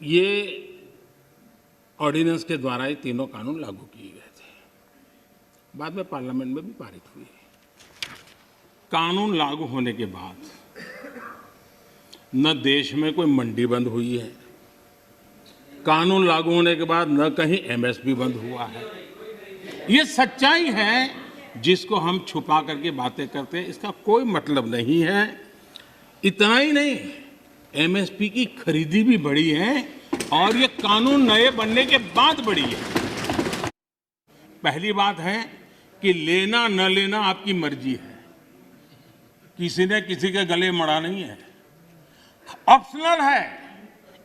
ये ऑर्डिनेंस के द्वारा ये तीनों कानून लागू किए गए थे, बाद में पार्लियामेंट में भी पारित हुए। कानून लागू होने के बाद न देश में कोई मंडी बंद हुई है, कानून लागू होने के बाद न कहीं एमएसपी बंद हुआ है। ये सच्चाई है जिसको हम छुपा करके बातें करते हैं, इसका कोई मतलब नहीं है। इतना ही नहीं, एमएसपी की खरीदी भी बढ़ी है और ये कानून नए बनने के बाद बढ़ी है। पहली बात है कि लेना न लेना आपकी मर्जी है, किसी ने किसी के गले मड़ा नहीं है, ऑप्शनल है,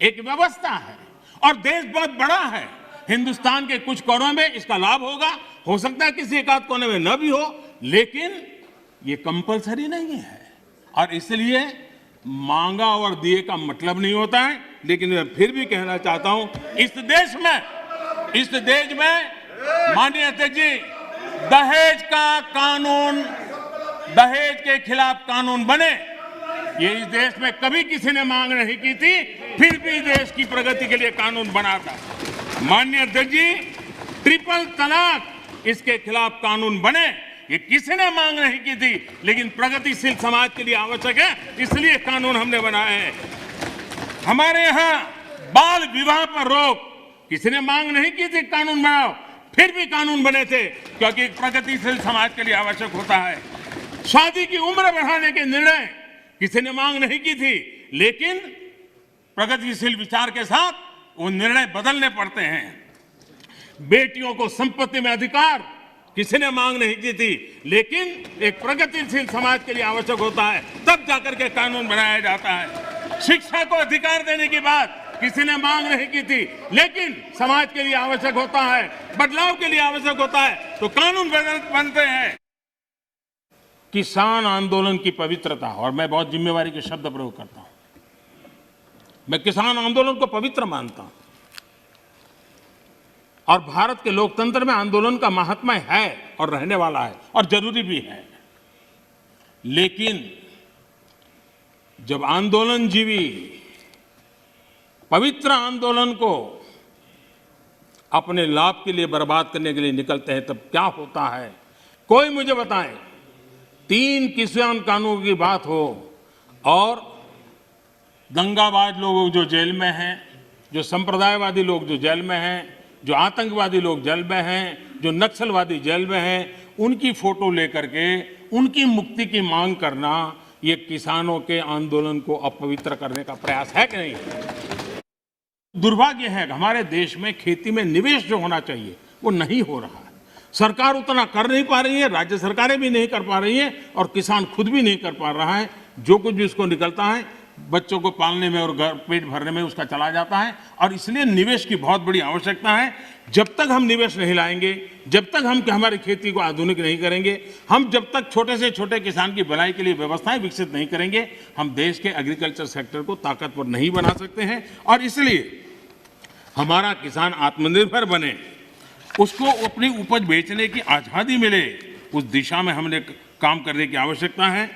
एक व्यवस्था है और देश बहुत बड़ा है। हिंदुस्तान के कुछ कोनों में इसका लाभ होगा, हो सकता है किसी एक आध कोने में न भी हो, लेकिन ये कंपलसरी नहीं है। और इसलिए मांगा और दिए का मतलब नहीं होता है। लेकिन मैं फिर भी कहना चाहता हूं, इस देश में माननीय अध्यक्ष जी, दहेज का कानून, दहेज के खिलाफ कानून बने, ये इस देश में कभी किसी ने मांग नहीं की थी, फिर भी देश की प्रगति के लिए कानून बना था। माननीय अध्यक्ष जी, ट्रिपल तलाक, इसके खिलाफ कानून बने, ये किसी ने मांग नहीं की थी, लेकिन प्रगतिशील समाज के लिए आवश्यक है, इसलिए कानून हमने बनाए हैं। हमारे यहाँ बाल विवाह पर रोक, किसी ने मांग नहीं की थी कानून बनाओ, फिर भी कानून बने थे, क्योंकि प्रगतिशील समाज के लिए आवश्यक होता है। शादी की उम्र बढ़ाने के निर्णय किसी ने मांग नहीं की थी, लेकिन प्रगतिशील विचार के साथ वो निर्णय बदलने पड़ते हैं। बेटियों को संपत्ति में अधिकार किसी ने मांग नहीं की थी, लेकिन एक प्रगतिशील समाज के लिए आवश्यक होता है, तब जाकर के कानून बनाया जाता है। शिक्षा को अधिकार देने की बात किसी ने मांग नहीं की थी, लेकिन समाज के लिए आवश्यक होता है, बदलाव के लिए आवश्यक होता है, तो कानून बनते हैं। किसान आंदोलन की पवित्रता, और मैं बहुत जिम्मेवारी के शब्द प्रयोग करता हूं, मैं किसान आंदोलन को पवित्र मानता हूं और भारत के लोकतंत्र में आंदोलन का महात्म्य है और रहने वाला है और जरूरी भी है। लेकिन जब आंदोलनजीवी पवित्र आंदोलन को अपने लाभ के लिए बर्बाद करने के लिए निकलते हैं, तब क्या होता है? कोई मुझे बताए, 3 किसान कानून की बात हो और दंगाबाज लोग जो जेल में हैं, जो संप्रदायवादी लोग जो जेल में हैं, जो आतंकवादी लोग जेल में हैं, जो नक्सलवादी जेल में हैं, उनकी फोटो लेकर के उनकी मुक्ति की मांग करना, ये किसानों के आंदोलन को अपवित्र करने का प्रयास है कि नहीं? दुर्भाग्य है कि हमारे देश में खेती में निवेश जो होना चाहिए वो नहीं हो रहा है। सरकार उतना कर नहीं पा रही है, राज्य सरकारें भी नहीं कर पा रही हैं और किसान खुद भी नहीं कर पा रहा है। जो कुछ भी उसको निकलता है बच्चों को पालने में और घर पेट भरने में उसका चला जाता है, और इसलिए निवेश की बहुत बड़ी आवश्यकता है। जब तक हम निवेश नहीं लाएंगे, जब तक हम हमारी खेती को आधुनिक नहीं करेंगे, हम जब तक छोटे से छोटे किसान की भलाई के लिए व्यवस्थाएं विकसित नहीं करेंगे, हम देश के एग्रीकल्चर सेक्टर को ताकतवर नहीं बना सकते हैं। और इसलिए हमारा किसान आत्मनिर्भर बने, उसको अपनी उपज बेचने की आज़ादी मिले, उस दिशा में हमने काम करने की आवश्यकता है।